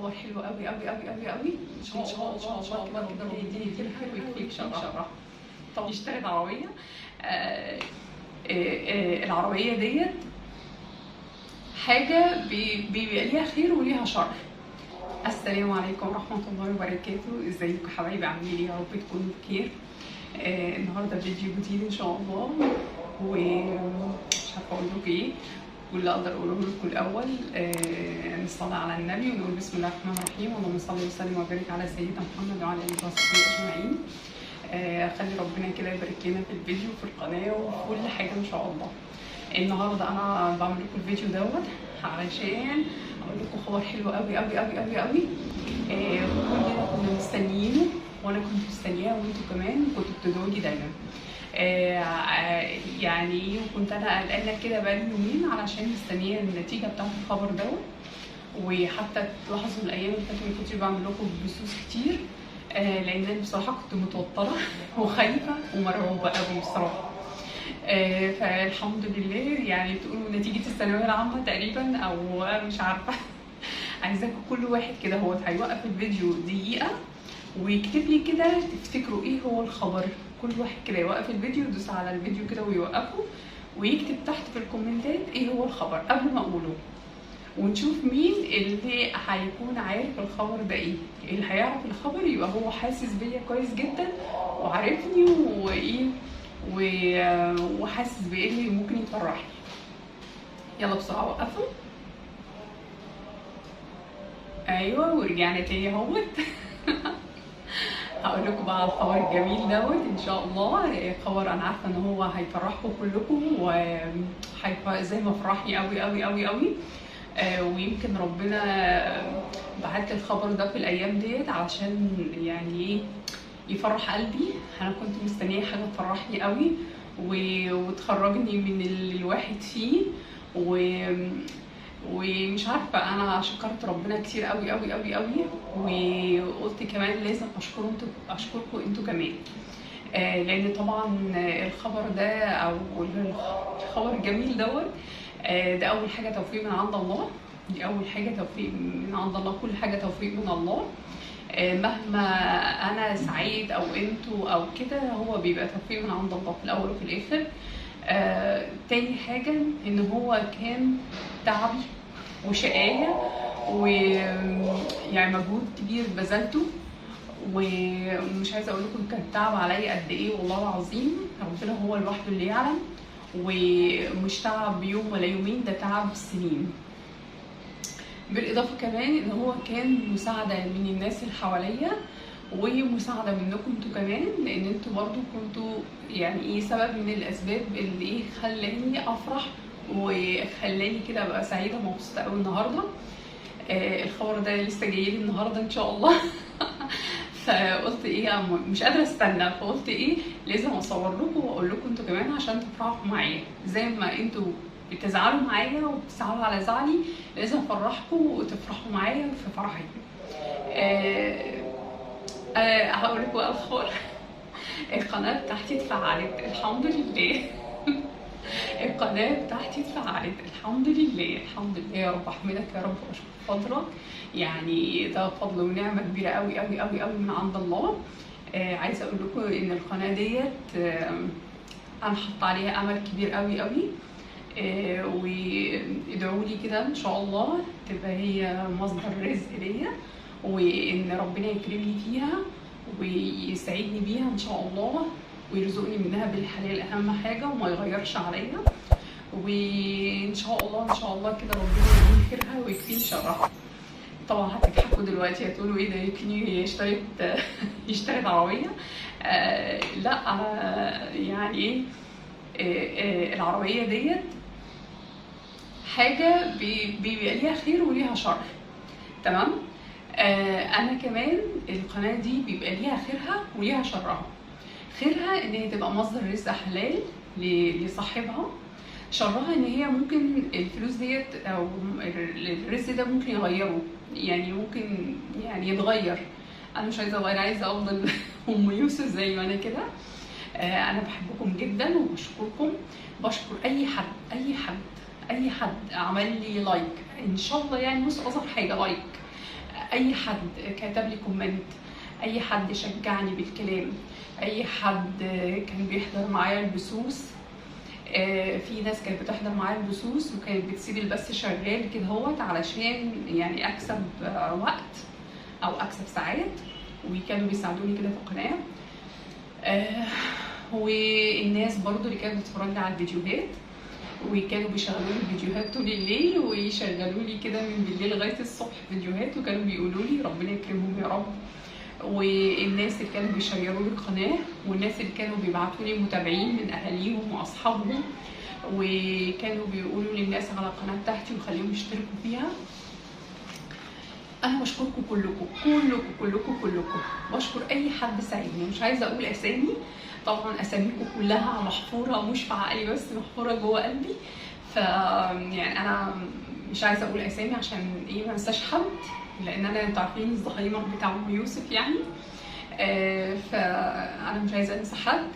خبر حلو قوي قوي قوي قوي قوي ان شاء الله كده ربنا يديني فيه الخير ويكفيك شرها. طبعا اشتريت عربيه. العربيه ديت حاجه بيبقى ليها خير وليها شر. السلام عليكم ورحمه الله وبركاته. ازيكم حبايبي؟ عاملين ايه؟ يا رب تكونوا بخير. النهارده فيديو جديد ان شاء الله، ومش عارفه اقول لكم ايه. واللي اقدر اقوله لكم الاول نصلي على النبي ونقول بسم الله الرحمن الرحيم، اللهم صل وسلم وبارك على سيدنا محمد وعلى اله وصحبه اجمعين. خلي ربنا كده يبارك لنا في الفيديو وفي القناه وفي كل حاجه ان شاء الله. النهارده انا بعمل لكم الفيديو دوت علشان اقول لكم خبر حلو قوي قوي قوي قوي قوي. كلنا كنا مستنيينه، وانا كنت مستنياه وانتوا كمان كنتوا بتدعوا لي دايما. يعني وكنت انا قلقانه كده بقالي يومين علشان مستنيه النتيجه بتاعت الخبر دوت. وحتى تلاحظوا الايام اللي فاتت ما كنتش بعمل لكم بثوث كتير، لان انا بصراحه كنت متوتره وخايفه ومرعوبه قوي بصراحه. فالحمد لله يعني تقولوا نتيجه الثانويه العامه تقريبا او مش عارفه. عايزاكم كل واحد كده هو هيوقف الفيديو دقيقه ويكتب لي كده تفتكروا ايه هو الخبر. كل واحد كده يوقف الفيديو، يدوس على الفيديو كده ويوقفه ويكتب تحت في الكومنتات ايه هو الخبر قبل ما اقوله، ونشوف مين اللي هيكون عارف الخبر ده ايه. اللي هيعرف الخبر يبقى هو حاسس بيا كويس جدا وعارفني وايه وحاسس بايه اللي ممكن يفرحني. يلا بسرعه وقفوا. ايوه ورجعنا تاني اهوت. هقول لكم بقى على الخبر الجميل دوت ان شاء الله. خبر انا عارفه ان هو هيفرحكم كلكم زي ما فرحني قوي قوي قوي قوي. ويمكن ربنا بعت الخبر ده في الايام ديت علشان يعني ايه يفرح قلبي. انا كنت مستنيه حاجه تفرحني قوي وتخرجني من اللي الواحد فيه ومش عارفه. انا شكرت ربنا كتير قوي قوي قوي قوي، وقلت كمان لازم اشكركم انتوا كمان. لان طبعا الخبر ده او الخبر الجميل دوت ده اول حاجه توفيق من عند الله. دي اول حاجه توفيق من عند الله، كل حاجه توفيق من الله. مهما انا سعيد او انتوا او كده هو بيبقى توفيق من عند الله في الاول وفي الاخر. تاني حاجه ان هو كان تعبي وشقاية ويعني مجهود كبير بذلته، ومش عايزه اقول لكم كان تعب عليا قد ايه والله العظيم. ربنا هو لوحده اللي يعلم. ومش تعب يوم ولا يومين، ده تعب سنين. بالاضافه كمان ان هو كان مساعده من الناس اللي حواليا ومساعده منكم انتوا كمان، لان انتوا برضو كنتوا يعني ايه سبب من الاسباب اللي ايه خلاني افرح وخلاني كده ابقى سعيده ومبسوطه قوي النهارده. الخبر ده لسه جاي لي النهارده ان شاء الله. فقلت ايه مش قادره استنى، فقلت ايه لازم اصور لكم واقول لكم انتوا كمان عشان تفرحوا معايا زي ما انتوا بتزعلوا معايا وبتزعلوا على زعلي. لازم افرحكم وتفرحوا معايا في فرحي. هقول لكم بقى الخبر. القناه بتاعتي اتفعلت الحمد لله. القناه بتاعتي اتفعلت الحمد لله. الحمد لله يا رب، احمدك يا رب واشكر فضلك. يعني ده فضل ونعمه كبيره قوي قوي قوي قوي من عند الله. عايزه اقول لكم ان القناه ديت انا حاطه عليها امل كبير قوي قوي. وادعوا لي كده ان شاء الله تبقى هي مصدر رزق ليا، وان ربنا يكرمني فيها ويسعدني بيها ان شاء الله، ويرزقني منها بالحلال اهم حاجه وما يغيرش عليا. وان شاء الله ان شاء الله كده ربنا يديني خيرها ويكفيني شرها. طبعا هتضحكوا دلوقتي هتقولوا ايه ده يمكن اشترت عربيه. لا انا يعني ايه العربيه ديت حاجه بيبقى ليها خير وليها شر. تمام. انا كمان القناه دي بيبقى ليها خيرها وليها شرها. خيرها ان هي تبقى مصدر رزق حلال لصاحبها. شرها ان هي ممكن الفلوس ديت او الرزق ده ممكن يغيره، يعني ممكن يعني يتغير. انا مش عايزه اغير، عايزه افضل ام يوسف زي ما انا كده. انا بحبكم جدا وبشكركم. بشكر اي حد عمل لي لايك ان شاء الله، يعني مش اصغر حاجه لايك اي حد كتب لي كومنت، اي حد شجعني بالكلام، اي حد كان بيحضر معايا البثوث. في ناس كانت بتحضر معايا البثوث وكانت بتسيب البث شغال كده هوت علشان يعني اكسب وقت او اكسب ساعات، وكانوا بيساعدوني كده في القناه. والناس برضو اللي كانت بتتفرج على الفيديوهات وكانوا بيشغلوا لي الفيديوهات طول الليل ويشغلوا لي كده من بالليل لغايه الصبح فيديوهات، وكانوا بيقولوا لي ربنا يكرمهم يا رب. والناس اللي كانوا بيشيروا لي القناه، والناس اللي كانوا بيبعتوا لي متابعين من اهاليهم واصحابهم، وكانوا بيقولوا للناس على القناه بتاعتي وخليهم يشتركوا فيها. انا بشكركم كلكم كلكم كلكم كلكم، بشكر اي حد ساعدني. مش عايزه اقول اسامي، طبعا اساميكم كلها محفوره مش في عقلي بس محفوره جوه قلبي. ف يعني انا مش عايزه اقول اسامي عشان ايه ما انساش حد، لان انتوا عارفين الزهايمر بتاع ام يوسف يعني. فانا مش عايزه انسى حد،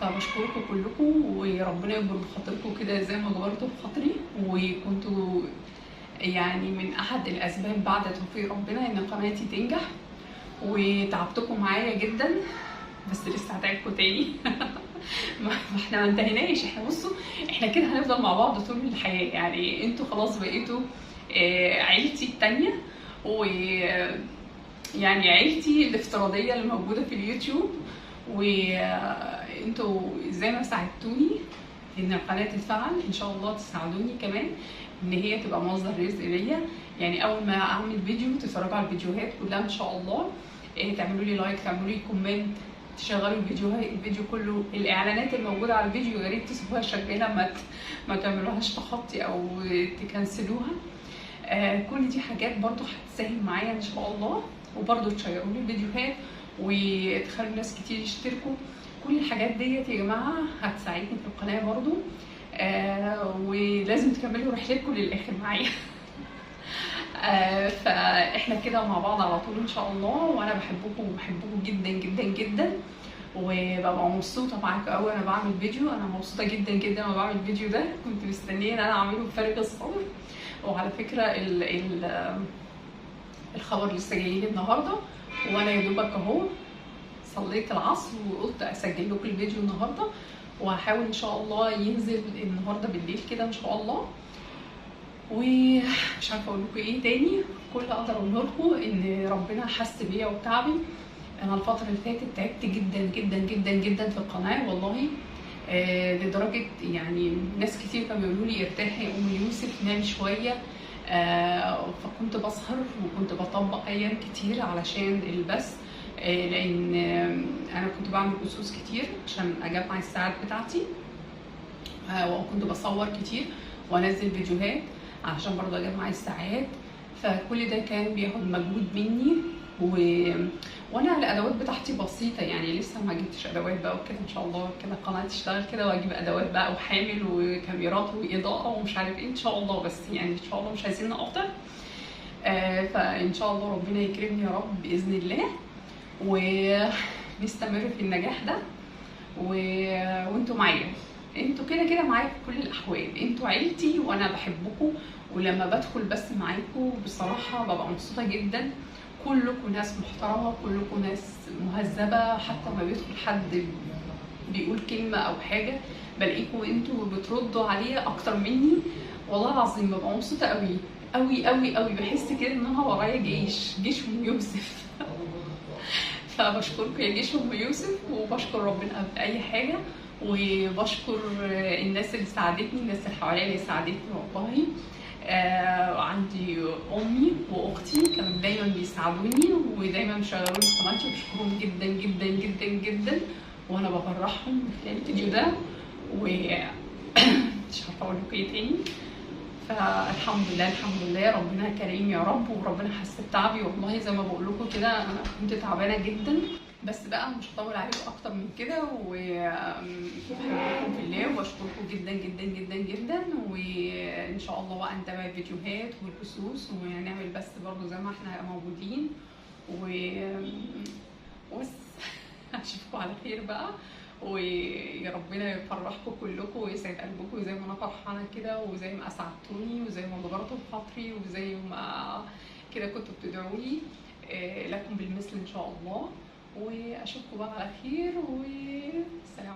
فبشكركم كلكم وربنا يكبر بخاطركم كده زي ما جبرتوا بخاطري، وكنتوا يعني من احد الاسباب بعد توفيق ربنا ان قناتي تنجح. وتعبتكم معايا جدا بس لسه هتعبكم تاني. ما احنا ما انتهيناش، احنا بصوا احنا كده هنفضل مع بعض طول الحياه. يعني انتوا خلاص بقيتوا عيلتي التانيه، و يعني عيلتي الافتراضيه اللي موجوده في اليوتيوب. وانتوا زي ما ساعدتوني ان القناه تتفعل، ان شاء الله تساعدوني كمان ان هي تبقى مصدر رزق ليا. يعني اول ما اعمل فيديو تتفرجوا على الفيديوهات كلها ان شاء الله، تعملوا لي لايك، تعملوا لي كومنت، تشغلوا الفيديو كله. الاعلانات الموجوده على الفيديو يا ريت تسيبوها شغاله، ما تعملوهاش تخطي او تكنسلوها. كل دي حاجات برضو هتسهل معايا ان شاء الله. وبرضو تشيروا لي الفيديوهات وتخلوا ناس كتير يشتركوا. كل الحاجات ديت يا جماعه هتساعدني في القناه برضو. ولازم تكملوا رحلتكم للاخر معايا. فاحنا كده مع بعض على طول ان شاء الله، وانا بحبكم وبحبكم جدا جدا جدا، وببقى مبسوطه معاكم قوي وانا بعمل فيديو. انا مبسوطه جدا جدا وانا بعمل الفيديو ده، كنت مستنيه ان انا اعمله بفارغ الصبر. وعلى فكره الخبر لسه جاي لي النهارده، وانا يا دوبك اهو صليت العصر وقلت اسجل لكم الفيديو النهارده، وهحاول ان شاء الله ينزل النهارده بالليل كده ان شاء الله. ومش عارفه اقول لكم ايه تاني. كل اللي اقدر اقوله لكم ان ربنا حس بيا وبتعبي. انا الفتره اللي فاتت تعبت جدا جدا جدا جدا في القناه والله. لدرجه يعني ناس كتير كانوا بيقولوا لي ارتاحي يا ام يوسف، نامي شويه. فكنت بسهر وكنت بطبق ايام كتير علشان البث. لان انا كنت بعمل بثوث كتير عشان اجمع الساعات بتاعتي، وكنت بصور كتير وانزل فيديوهات علشان برضه اجمع الساعات. فكل ده كان بياخد مجهود مني، وانا الادوات بتاعتي بسيطه يعني لسه ما جبتش ادوات بقى وكده. ان شاء الله كده القناه تشتغل كده واجيب ادوات بقى وحامل وكاميرات واضاءه ومش عارف ايه ان شاء الله. بس يعني ان شاء الله مش عايزين نقطع. فان شاء الله ربنا يكرمني يا رب باذن الله، ونستمر في النجاح ده. وانتوا معايا، انتوا كده كده معايا في كل الاحوال، انتوا عيلتي وانا بحبكم. ولما بدخل بس معاكم بصراحه ببقى مبسوطه جدا. كلكم ناس محترمه، كلكم ناس مهذبه. حتى ما بيدخل حد بيقول كلمه او حاجه بلاقيكم انتوا بتردوا عليه اكتر مني. والله العظيم ببقى مبسوطه قوي قوي قوي قوي. بحس كده ان انا ورايا جيش ام يوسف. فبشكركم يا جيش ام يوسف، وبشكر ربنا قبل اي حاجه، وبشكر الناس اللي ساعدتني، الناس اللي حواليا اللي ساعدتني والله. عندي امي واختي كانوا دايما بيساعدوني ودايما مشغلوني في قناتي، وبشكرهم جدا جدا جدا جدا. وانا بفرحهم من خلال الفيديو ده، ومش عارفه اقول لكم ايه تاني. فالحمد لله الحمد لله ربنا كريم يا رب، وربنا حس بتعبي والله. زي ما بقول لكم كده انا كنت تعبانه جدا. بس بقى مش هطول عليكم اكتر من كده، وبحبكم في الله وبشكركم جدا جدا جدا جدا. وان شاء الله بقى نتابع الفيديوهات والبثوث ونعمل بس برضه زي ما احنا موجودين. وبس اشوفكم على خير بقى، ويا ربنا يفرحكم كلكم ويسعد قلبكم زي ما انا فرحانه كده، وزي ما اسعدتوني وزي ما جبرتوا بخاطري وزي ما كده كنتوا بتدعوني، لكم بالمثل ان شاء الله، واشوفكم بقى على خير، والسلام.